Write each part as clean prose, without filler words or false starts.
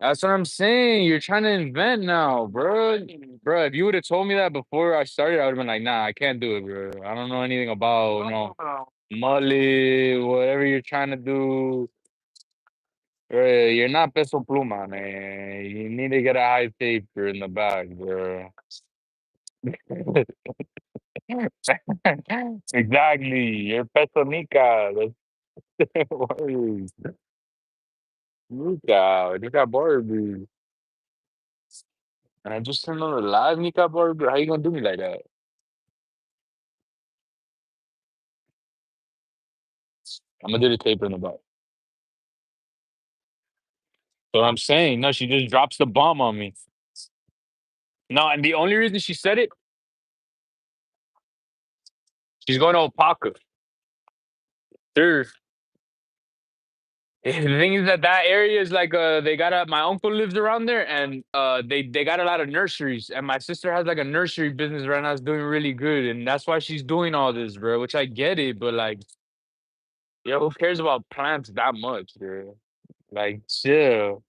That's what I'm saying. You're trying to invent now, bro. Bro, if you would have told me that before I started, I would have been like, nah, I can't do it, bro. I don't know anything about, mullet, whatever you're trying to do. Bro, you're not peso pluma, man. You need to get a high taper in the back, bro. Exactly. You're peso nica. That's worries. Nica Barbie. And I just turned on the live Nica Barbie. How you gonna do me like that? I'm gonna do the taper in the back. So I'm saying, no, she just drops the bomb on me. No, and the only reason she said it, she's going to Opaka. There. The thing is that that area is like they got a my uncle lives around there and they got a lot of nurseries and my sister has like a nursery business right now that's doing really good and that's why she's doing all this, bro. Which I get it, but like, yo, who cares about plants that much, bro? Like, chill.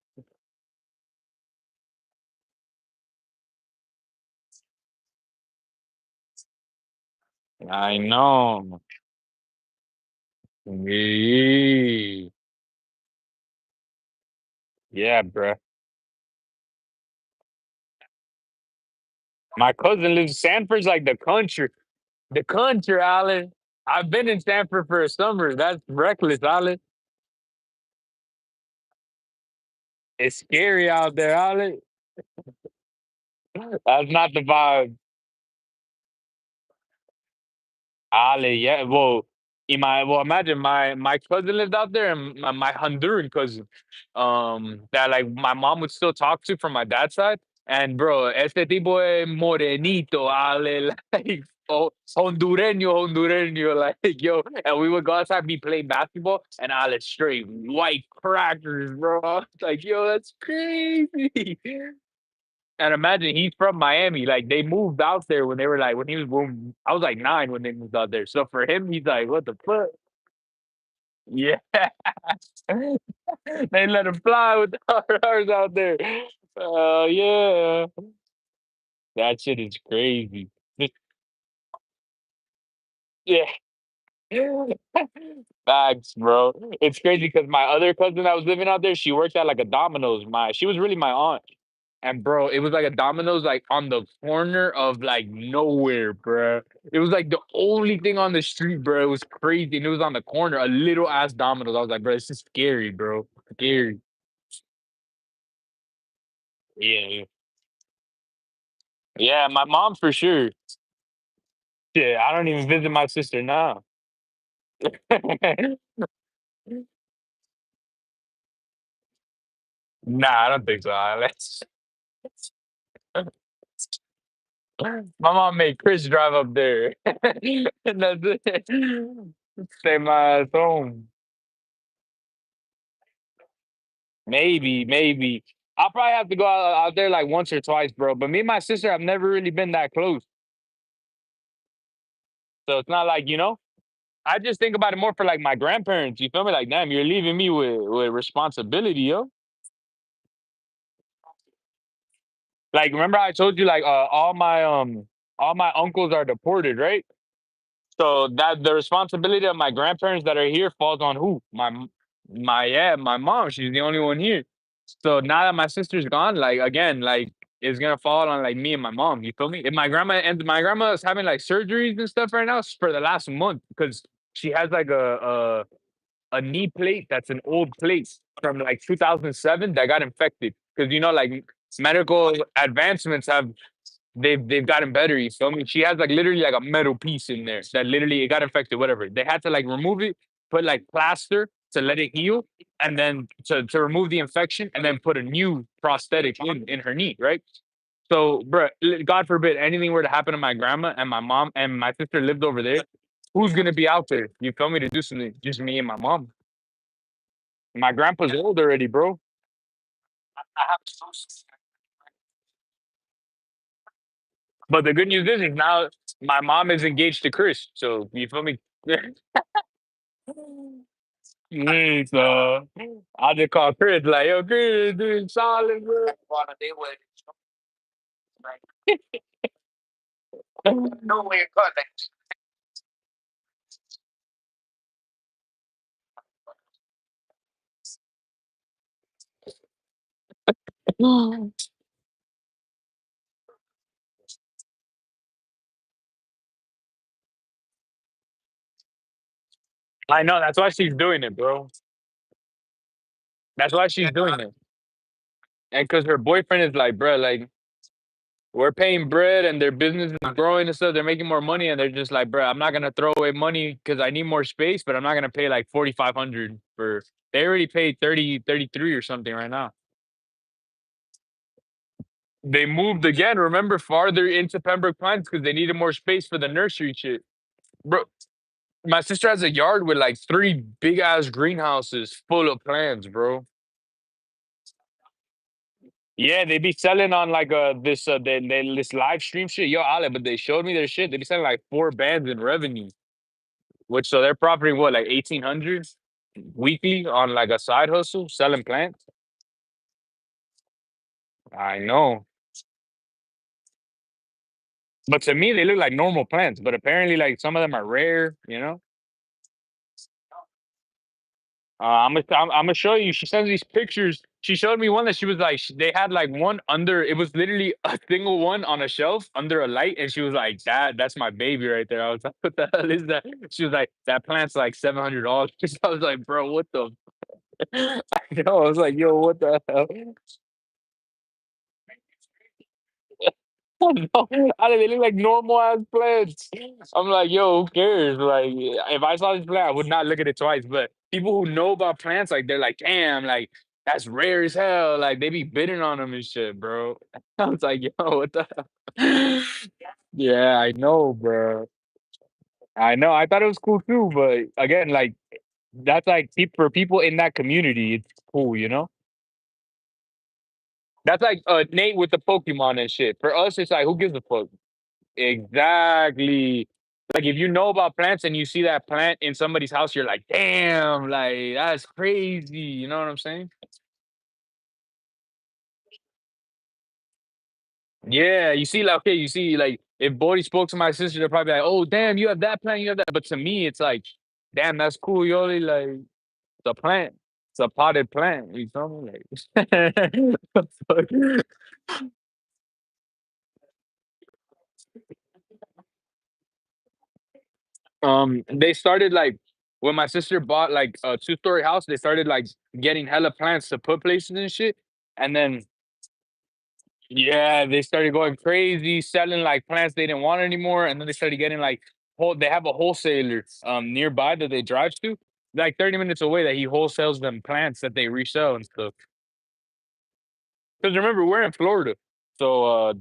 I know. Yeah, yeah, bro. My cousin lives Sanford's like the country. The country, Alan. I've been in Sanford for a summer. That's reckless, Alan. It's scary out there, Alan. That's not the vibe. Ale, yeah. Well, imagine my cousin lived out there, and my Honduran cousin, that like my mom would still talk to from my dad's side. And bro, este tipo es morenito, Ale, like Hondureño, Hondureño, like yo. And we would go outside, be playing basketball, and Ale straight white crackers, bro. Like yo, that's crazy. And imagine he's from Miami. Like they moved out there when they were like when he was when I was like 9 when they moved out there. So for him, he's like, what the fuck? Yeah. They let him fly with the RRs out there. Yeah. That shit is crazy. Just- Yeah. Facts, bro. It's crazy because my other cousin that was living out there, she worked at like a Domino's. She was really my aunt. And bro, it was like a Domino's like on the corner of like nowhere, bro. It was like the only thing on the street, bro. It was crazy. And it was on the corner, a little ass Domino's. I was like, bro, this is scary, bro. Scary. Yeah. Yeah, my mom for sure. Yeah, I don't even visit my sister now. Nah, I don't think so. Alex. My mom made Chris drive up there. And that's it. Stay my ass home. Maybe, maybe. I'll probably have to go out there like once or twice, bro. But me and my sister have never really been that close. So it's not like, I just think about it more for like my grandparents. You feel me? Like, damn, you're leaving me with responsibility, yo. Like, remember I told you like all my uncles are deported, right? So that the responsibility of my grandparents that are here falls on who? My mom. She's the only one here. So now that my sister's gone, like again, like it's gonna fall on like me and my mom. You feel me? If my grandma is having like surgeries and stuff right now for the last month because she has like a knee plate that's an old plate from like 2007 that got infected because like medical advancements they've gotten better. You feel me? She has like literally like a metal piece in there that literally it got infected, whatever. They had to like remove it, put like plaster to let it heal, and then to remove the infection, and then put a new prosthetic in her knee, right? So, bro, God forbid anything were to happen to my grandma and my mom and my sister lived over there. Who's gonna be out there? You feel me to do something? Just me and my mom. My grandpa's old already, bro. But the good news is now my mom is engaged to Chris. So you feel me? So I just call Chris like, yo, Chris, doing solid, bro. I know that's why she's doing it, bro. That's why she's doing it. And because her boyfriend is like, bro, like we're paying bread and their business is growing and stuff. They're making more money, and they're just like, bro, I'm not gonna throw away money because I need more space, but I'm not gonna pay like 4,500 for. They already paid 30, 33 or something right now. They moved again. Remember, farther into Pembroke Pines because they needed more space for the nursery shit, bro. My sister has a yard with like three big ass greenhouses full of plants, bro. Yeah, they be selling on like this live stream shit. Yo, Ale, but they showed me their shit. They be selling like 4 bands in revenue, which so they're profiting what like 1,800 weekly on like a side hustle selling plants. I know, but to me they look like normal plants, but apparently like some of them are rare. You know. I'm gonna show you. She sends these pictures. She showed me one that she was like, they had like one under. It was literally a single one on a shelf under a light, and she was like, that's my baby right there." I was like, "What the hell is that?" She was like, "That plant's like $700." I was like, "Bro, what the?" I know. I was like, "Yo, what the hell?" No, they look like normal ass plants. I'm like, yo, who cares? Like, if I saw this plant, I would not look at it twice. But people who know about plants, like, they're like, damn, like, that's rare as hell. Like, they be bidding on them and shit, bro. I was like, yo, what the hell? Yeah, I know, bro. I know. I thought it was cool too, but again, like, that's like for people in that community, it's cool, you know? That's like Nate with the Pokemon and shit. For us, it's like, who gives a fuck? Exactly. Like if you know about plants and you see that plant in somebody's house, you're like, damn, like that's crazy. You know what I'm saying? Yeah, you see, like, okay, you see, like, if Bodie spoke to my sister, they're probably like, oh, damn, you have that plant, you have that. But to me, it's like, damn, that's cool, Yoli. Like, it's a plant, it's a potted plant. You feel me? Like, the fuck? They started like when my sister bought like a two-story house, they started like getting hella plants to put places and shit. And then yeah, they started going crazy, selling like plants they didn't want anymore. And then they started getting like they have a wholesaler nearby that they drive to, like 30 minutes away that he wholesales them plants that they resell and stuff. Because remember, we're in Florida. So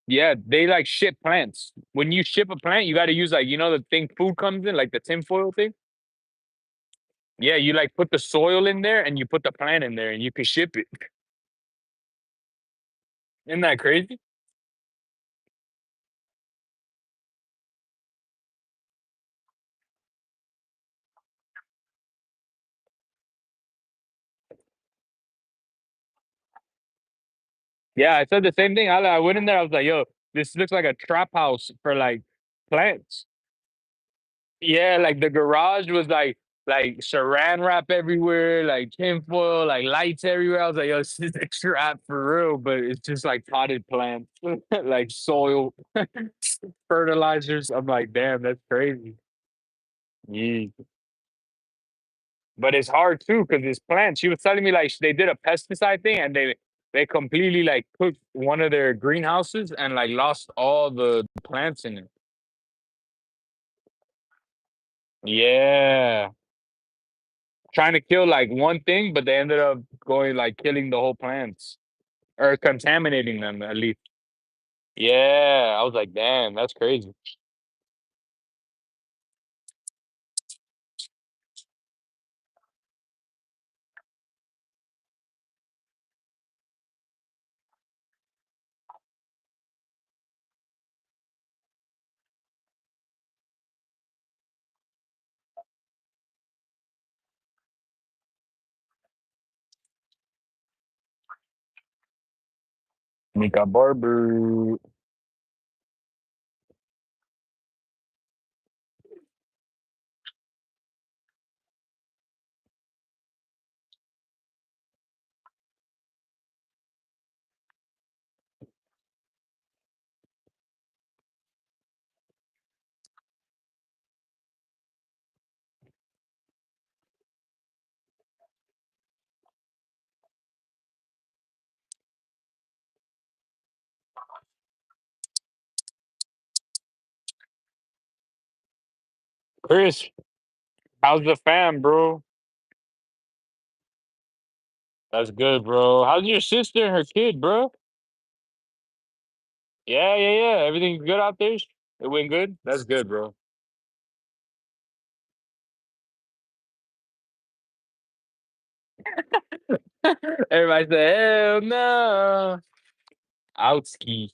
yeah, they like ship plants. When you ship a plant, you gotta use like the thing food comes in, like the tinfoil thing. Yeah, you like put the soil in there and you put the plant in there and you can ship it. Isn't that crazy? Yeah, I said the same thing. I went in there, I was like, yo, this looks like a trap house for like plants. Yeah, like the garage was like saran wrap everywhere, like tinfoil, like lights everywhere. I was like, yo, this is a trap for real, but it's just like potted plants, like soil, fertilizers. I'm like, damn, that's crazy. Yeah. But it's hard too because it's plants. She was telling me like they did a pesticide thing and they completely like cooked one of their greenhouses and like lost all the plants in it. Yeah. Trying to kill like one thing, but they ended up going like killing the whole plants or contaminating them at least. Yeah. I was like, damn, that's crazy. Mika Barber. Chris, how's the fam, bro? That's good, bro. How's your sister and her kid, bro? Yeah, yeah, yeah. Everything's good out there? It went good? That's good, bro. Everybody said, hell no. Outski.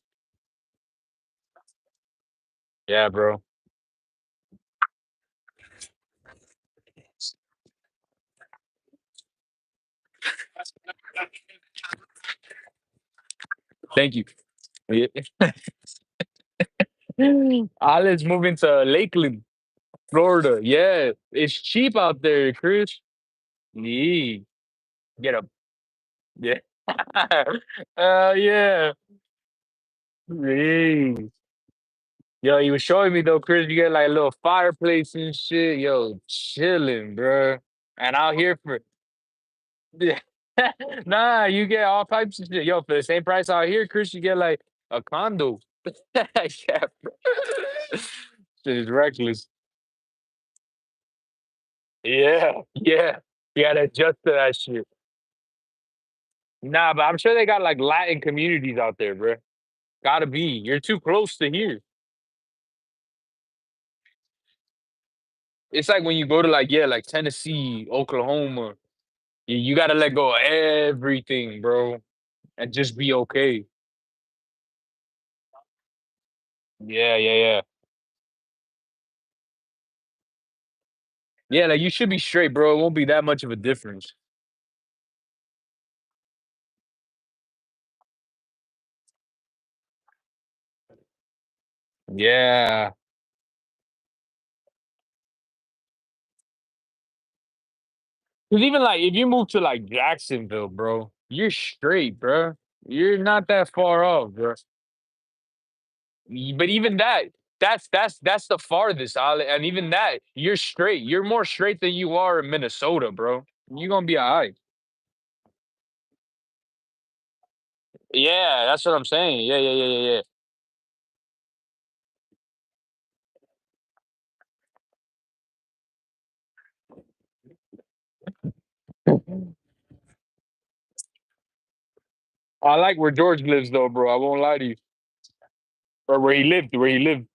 Yeah, bro. Thank you. Yeah. Alice moving to Lakeland, Florida. Yeah, it's cheap out there, Chris. Yeah, get a yeah. Yeah. Yeah. Yo, he was showing me though, Chris. You get like a little fireplace and shit. Yo, chilling, bro. And out here for yeah. Nah, you get all types of shit. Yo, for the same price out here, Chris, you get like a condo. Yeah, bro. Shit is reckless. Yeah, yeah. You gotta adjust to that shit. Nah, but I'm sure they got like Latin communities out there, bro. Gotta be. You're too close to here. It's like when you go to like, yeah, like Tennessee, Oklahoma, you gotta let go of everything, bro, and just be okay. Yeah, yeah, yeah. Yeah, like you should be straight, bro. It won't be that much of a difference. Yeah. Cause even like if you move to like Jacksonville, bro, you're straight, bro. You're not that far off, bro. But even that, that's the farthest, and even that, you're straight. You're more straight than you are in Minnesota, bro. You're gonna be alright. Yeah, that's what I'm saying. Yeah, yeah, yeah, yeah, yeah. I like where George lives though, bro. I won't lie to you. Or where he lived, where he lived.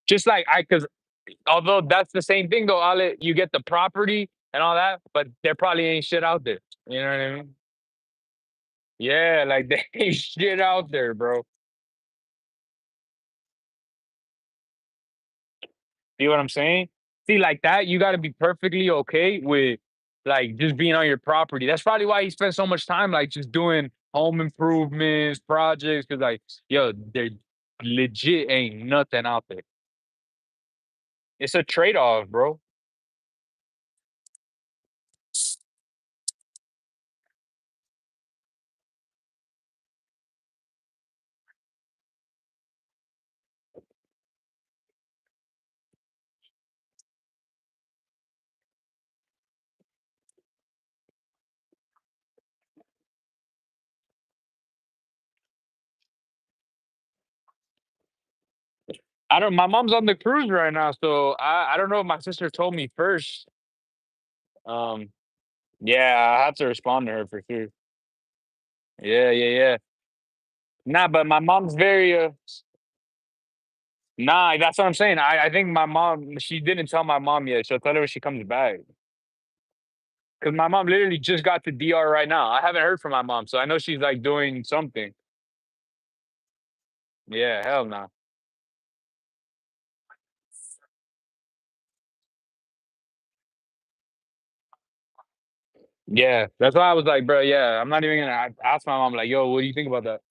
Just like cause although that's the same thing though, Ale, you get the property and all that, but there probably ain't shit out there. You know what I mean? Yeah, like there ain't shit out there, bro. See what I'm saying? See, like that, you gotta be perfectly okay with like just being on your property. That's probably why he spent so much time like just doing home improvements, projects, cause like, yo, there legit ain't nothing out there. It's a trade-off, bro. I don't my mom's on the cruise right now, so I don't know if my sister told me first. Um, yeah, I have to respond to her for sure. Yeah, yeah, yeah. Nah, but my mom's very nah, that's what I'm saying. I think my mom she didn't tell my mom yet. She'll tell her when she comes back. Cause my mom literally just got to DR right now. I haven't heard from my mom, so I know she's like doing something. Yeah, hell no. Yeah, that's why I was like, bro, yeah, I'm not even gonna ask my mom, like, yo, what do you think about that?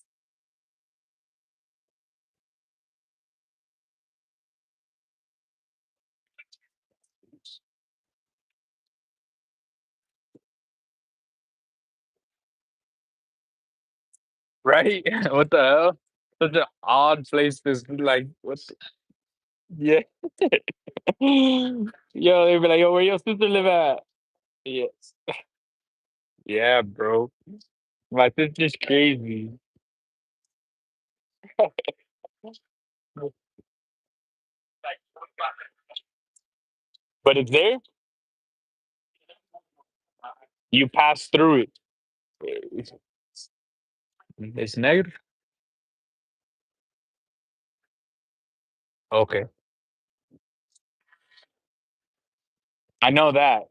Right? What the hell? Such an odd place to like. What's yeah? Yo, they'd be like, yo, where your sister live at? Yes. Yeah, bro. My sister's crazy. But it's there. You pass through it. It's negative. Okay, I know that.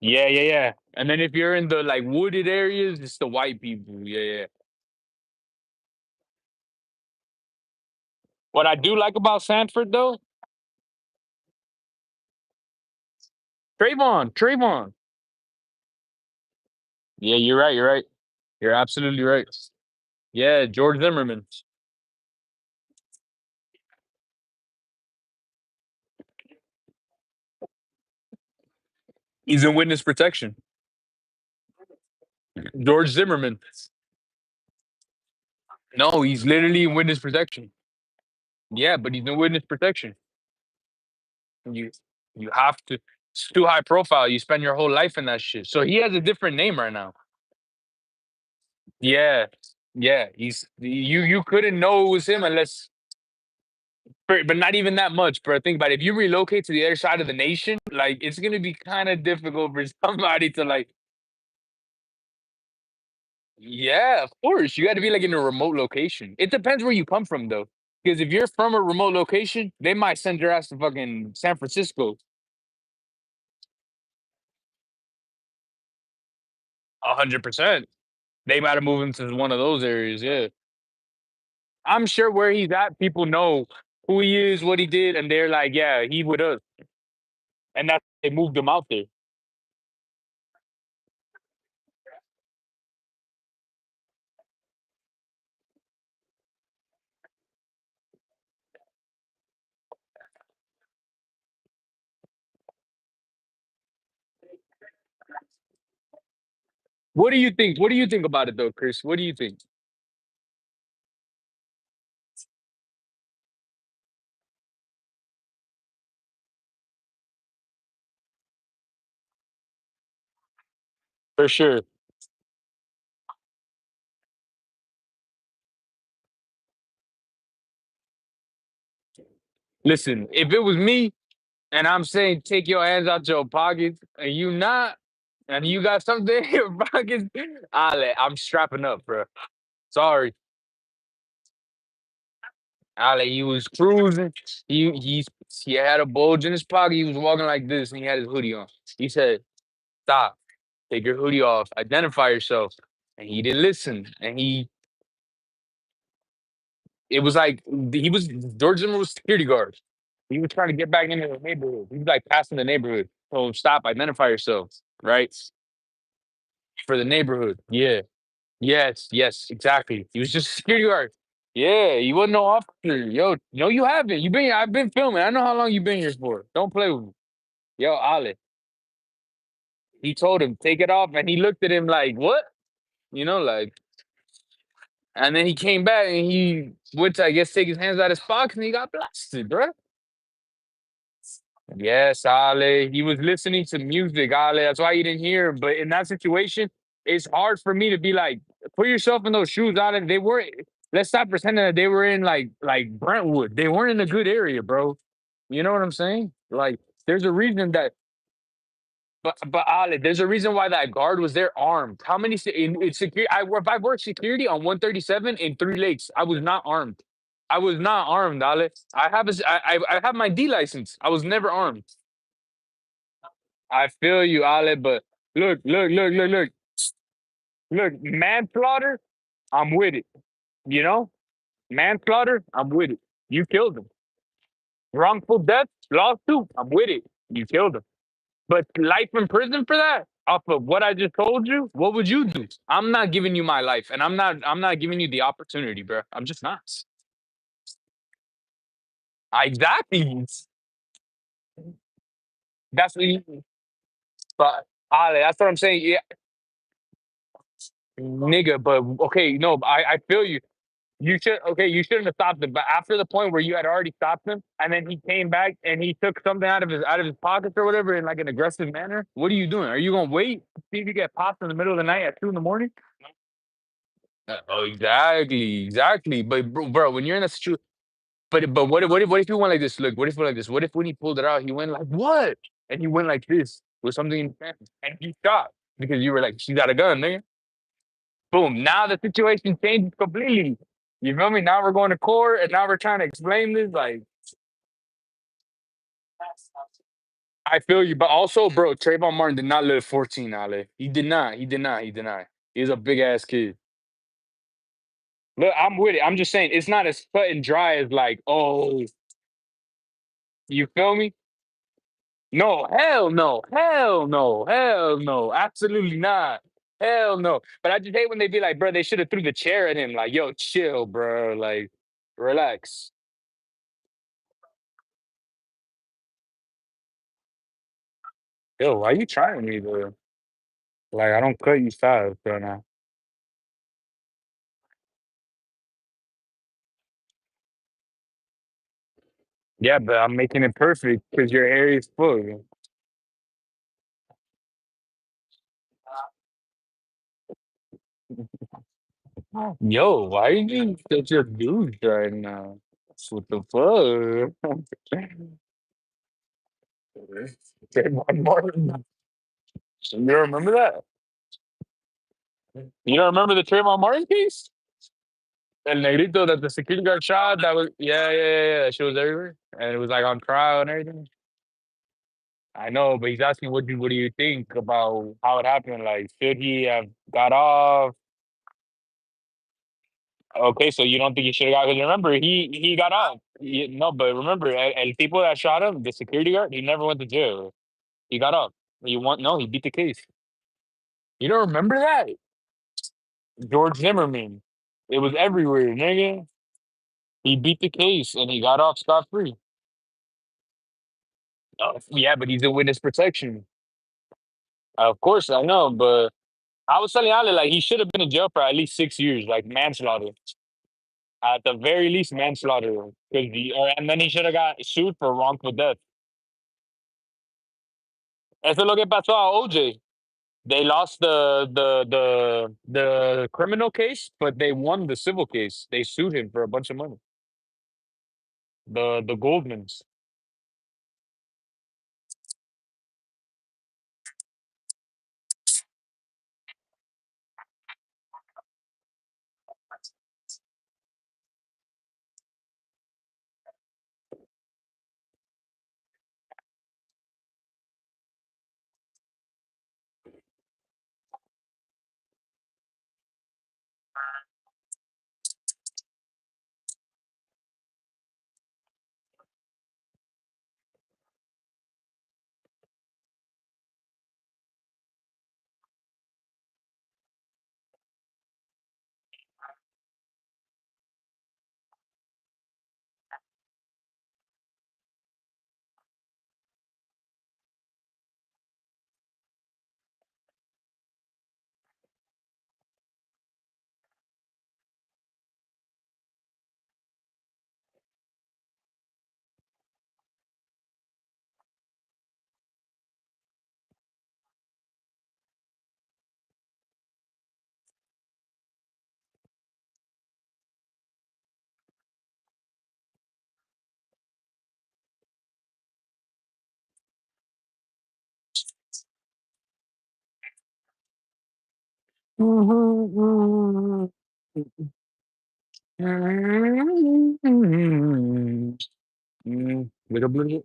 Yeah, yeah, yeah. And then if you're in the like wooded areas, it's the white people. Yeah, yeah. What I do like about Sanford though, Trayvon, Trayvon. Yeah, you're right. You're right. You're absolutely right. Yeah, George Zimmerman. He's in witness protection. George Zimmerman. No, he's literally in witness protection. Yeah, but he's in witness protection. You you have to. It's too high profile. You spend your whole life in that shit. So he has a different name right now. Yeah, yeah. You couldn't know it was him unless, but not even that much, bro. Think about it. If you relocate to the other side of the nation, like it's gonna be kind of difficult for somebody to like. Yeah, of course. You got to be like in a remote location. It depends where you come from, though. Because if you're from a remote location, they might send your ass to fucking San Francisco. 100%. They might have moved him to one of those areas. Yeah, I'm sure where he's at, people know who he is, what he did, and they're like, yeah, he with us, and that's they moved him out there. What do you think? What do you think about it, though, Chris? What do you think? For sure. Listen, if it was me, and I'm saying take your hands out your pockets, and you not, and you got something in your pockets, I'm strapping up, bro. Sorry, Ale, he was cruising. He had a bulge in his pocket. He was walking like this, and he had his hoodie on. He said, "Stop, take your hoodie off, identify yourself." And he didn't listen. And it was like he was George Zimmer was security guard. He was trying to get back into the neighborhood. He was like passing the neighborhood. So stop, identify yourself, right? For the neighborhood. Yeah. Yes, yes, exactly. He was just a security guard. Yeah, he wasn't no officer. Yo, no, you haven't. I've been filming. I know how long you've been here for. Don't play with me. Yo, Ale. He told him, take it off, and he looked at him like, what? Like, and then he came back and he went to, I guess, take his hands out of his pocket and he got blasted, bro. Yes, Ale. He was listening to music, Ale. That's why you didn't hear him. But in that situation, it's hard for me to be like, put yourself in those shoes, Ale. They were let's stop pretending that they were in like Brentwood. They weren't in a good area, bro. You know what I'm saying? Like, there's a reason that but Ale, there's a reason why that guard was there armed. How many in security if I worked security on 137 in Three Lakes, I was not armed. I was not armed, Ale. I have my D license. I was never armed. I feel you, Ale, but look, manslaughter, I'm with it. You know, manslaughter, I'm with it. You killed him. Wrongful death, lawsuit, I'm with it. You killed him. But life in prison for that, off of what I just told you, what would you do? I'm not giving you my life, and I'm not giving you the opportunity, bro. I'm just not. Exactly. That's what you, but Ale, that's what I'm saying. Yeah, nigga. But okay, no, I feel you. You should okay. You shouldn't have stopped him. But after the point where you had already stopped him, and then he came back and he took something out of his pockets or whatever in like an aggressive manner. What are you doing? Are you gonna wait see if you get popped in the middle of the night at 2 in the morning? Oh, exactly, exactly. But bro, when you're in a situation, but what if you went like this? Look, what if he went like this? What if when he pulled it out, he went like what? And he went like this with something in his hand, and he stopped because you were like, she's got a gun, nigga. Boom. Now the situation changes completely. You feel me? Now we're going to court, and now we're trying to explain this. Like, I feel you, but also, bro, Trayvon Martin did not live 14, Ale. He did not. He did not. He did not. He's a big ass kid. Look, I'm with it. I'm just saying it's not as cut and dry as like, oh, you feel me? No, hell no, hell no, hell no, absolutely not. Hell no. But I just hate when they be like, bro, they should have threw the chair at him. Like, yo, chill, bro. Like, relax. Yo, why you trying me, bro? Like, I don't cut you fast right now. Yeah, but I'm making it perfect because your hair is full. Yo, why are you such a douche right now? What the fuck? Trayvon Martin. You don't remember that? You don't remember the Trayvon Martin case? El negrito that the security guard shot. That was yeah. That shit was everywhere, and it was like on trial and everything. I know, but he's asking what do you think about how it happened? Like, should he have got off? Okay, so you don't think he should have got? Because remember, he got off. No, but remember, el tipo that shot him, the security guard, he never went to jail. He got off. He won. No, he beat the case. You don't remember that? George Zimmerman. It was everywhere, nigga. He beat the case and he got off scot free. Yeah, but he's in witness protection. Of course, I know, but I was telling Ali like he should have been in jail for at least 6 years, like manslaughter. At the very least, manslaughter. And then he should have got sued for wrongful death. Eso es lo que pasó a OJ. They lost the criminal case, but they won the civil case. They sued him for a bunch of money. The Goldmans. Little bit.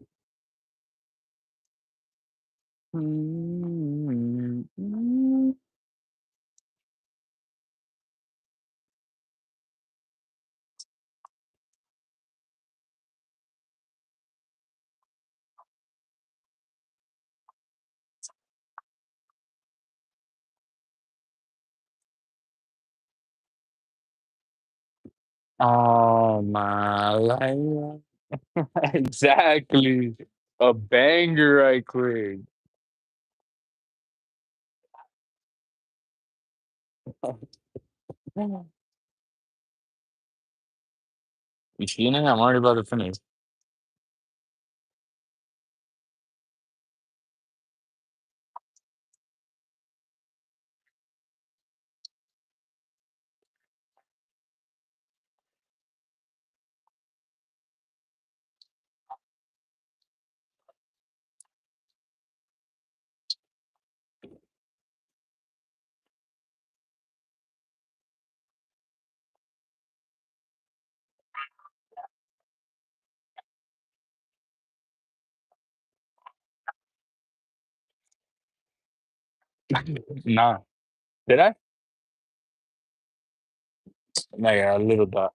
Oh my life. Exactly. A banger right quick. You seen it? I'm already about to finish. Nah. Did I? Like a little dot.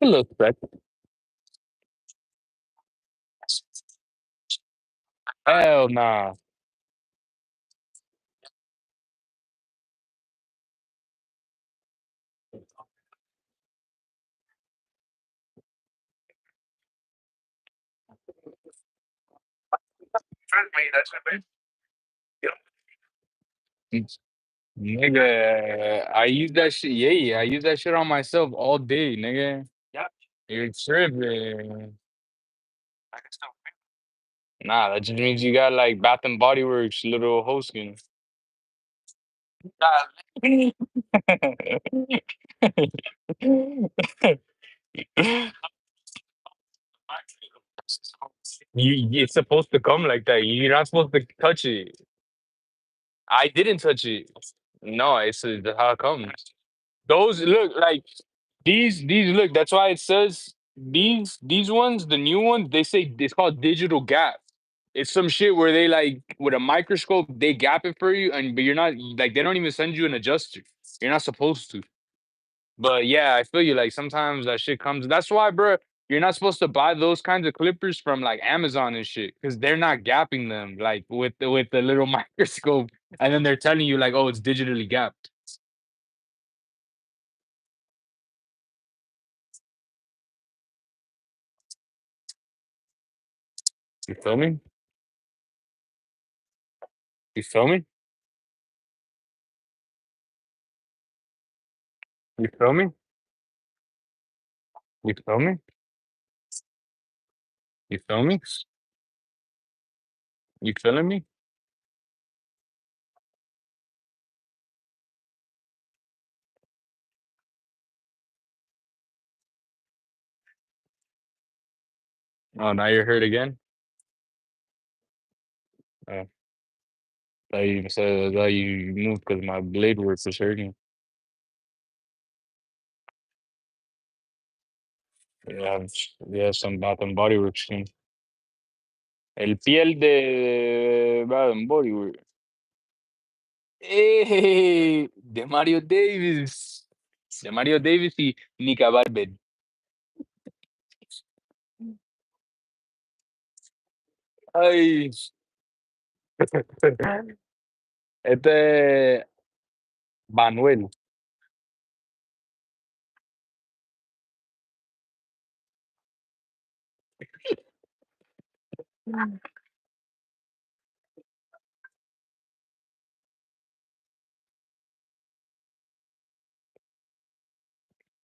A little speck. Hell nah. Nigga, I use that shit. Yeah, I use that shit on myself all day, nigga. You're tripping. Nah, that just means you got like Bath and Body Works little hoe skin. It's supposed to come like that. You're not supposed to touch it. I didn't touch it. No, it's how it comes. Those look like these look. That's why it says these ones, the new ones. They say it's called digital gap. It's some shit where they like with a microscope they gap it for you, and but you're not like they don't even send you an adjuster. You're not supposed to. But yeah, I feel you. Like sometimes that shit comes. That's why, bro, you're not supposed to buy those kinds of clippers from like Amazon and shit because they're not gapping them like with the little microscope, and then they're telling you like, oh, it's digitally gapped. You feel me? You feel me? You feel me? You feel me? You feel me? You feeling me? Oh, now you're hurt again. Oh, thought you said that you moved because my blade work was hurting. Yeah, yeah, some Bath and Body Works thing. El piel de Bath and Body Works. De Mario Davis. De Mario Davis y Nika Barber. Ay. Este es Manuel.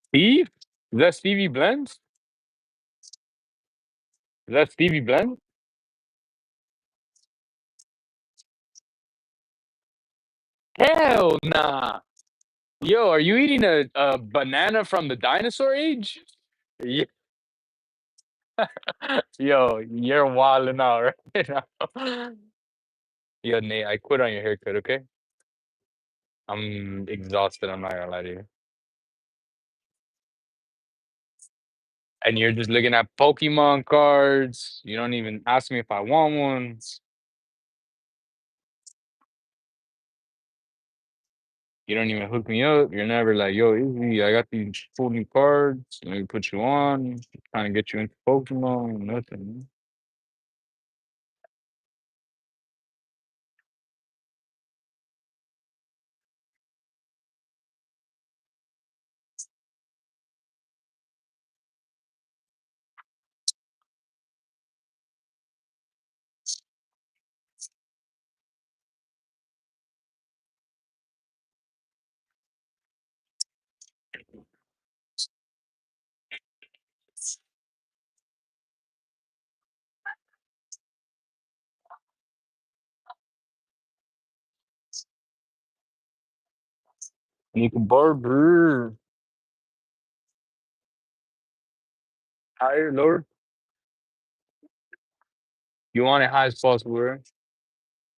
Steve? Is that Stevie Blends? Is that Stevie Blends? Hell nah. Yo, are you eating a banana from the dinosaur age? Ye- Yo, you're wilding out right now. Yo, Nate, I quit on your haircut, okay? I'm exhausted. I'm not gonna lie to you. And you're just looking at Pokemon cards. You don't even ask me if I want one. You don't even hook me up. You're never like, yo, Izzy, I got these cool new cards. Let me put you on. Trying to get you into Pokemon. Nothing. Nick Barber. Higher, lower? You want it high as possible, right?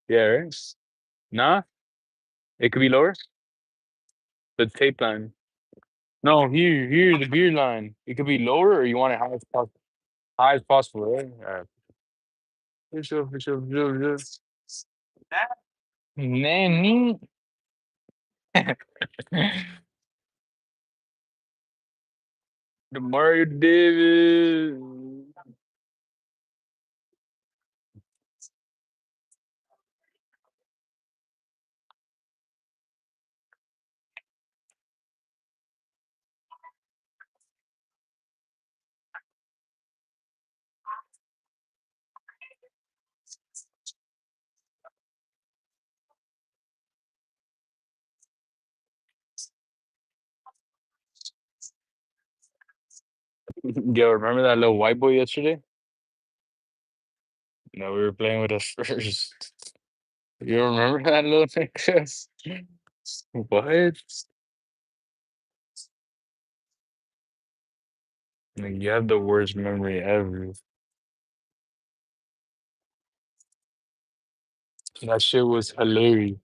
Yeah, right? Nah, it could be lower. The tape line. No, here, the beard line. It could be lower, or you want it high as possible. High as possible, right? All right. For sure. Nanny. The Mario Davis. Yo, remember that little white boy yesterday? No, we were playing with us first. You remember that little nigga? What? Like, you have the worst memory ever. That shit was hilarious.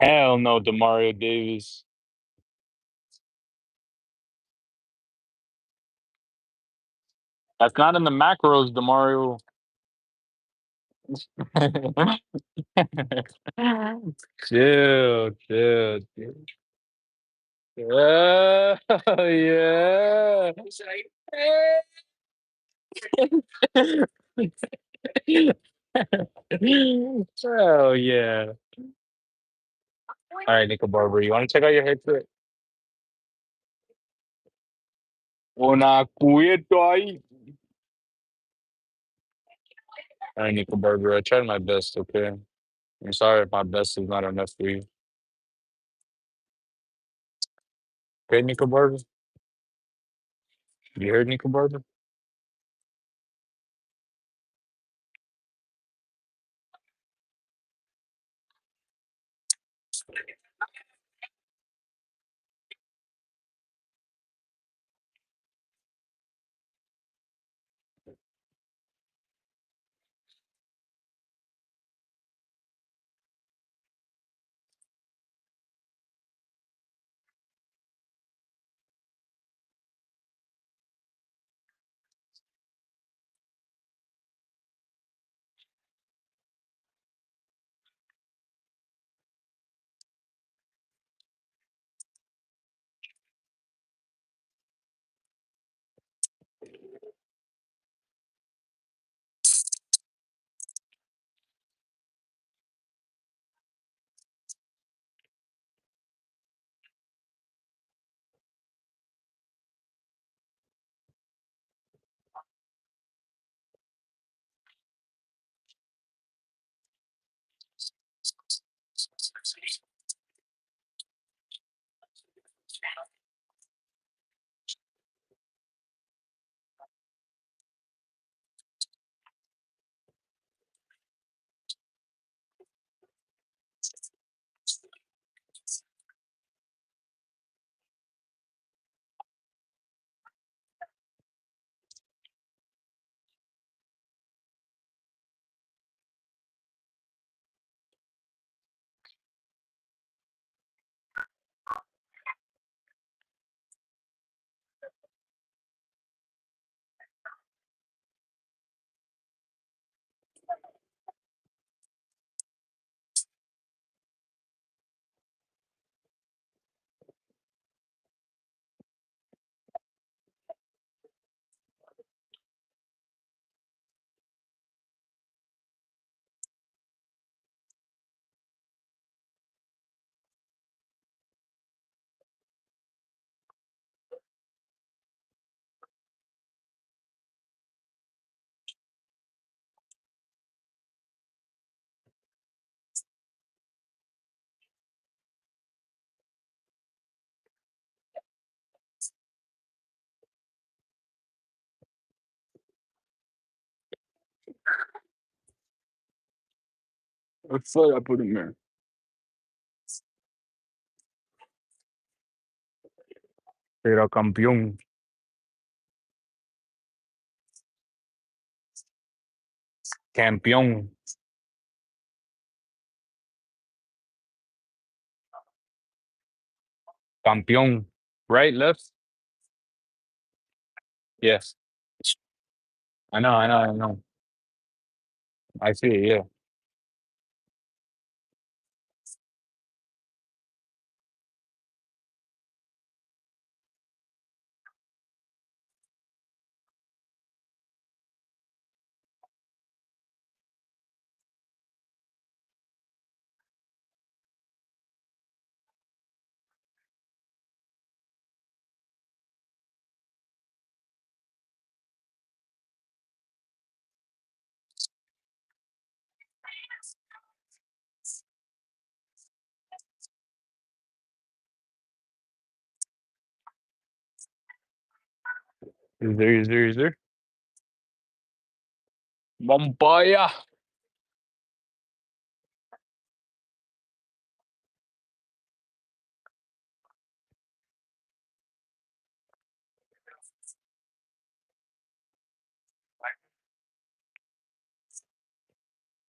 Hell no, Demario Davis. That's not in the macros, Demario. Chill. Oh, yeah. Oh, yeah. All right, Nickel Barber, you want to check out your headset? Una quieto ahí. All right, Nickel Barber, I tried my best, okay? I'm sorry if my best is not enough for you. Okay, Nickel Barber? You heard Nickel Barber? What foot I put in there? Pero campeón. Campeón. Campeón. Right, left? Yes. I know, I know, I know. I see it, yeah. Is there, is there, is there? Vampire.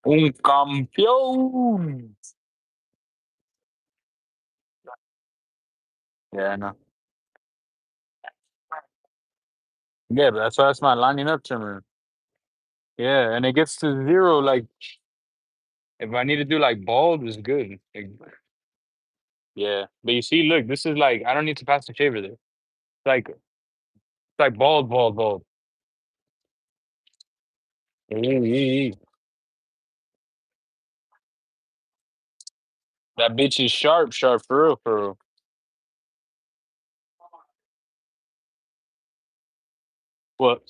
Un campeón. Yeah, I know. Yeah, but that's my lining up trimmer. Yeah, and it gets to zero. Like if I need to do like bald, it's good. Yeah, but you see, look, this is like I don't need to pass the shaver there. It's like bald, bald, bald. That bitch is sharp, sharp for real, for real. What?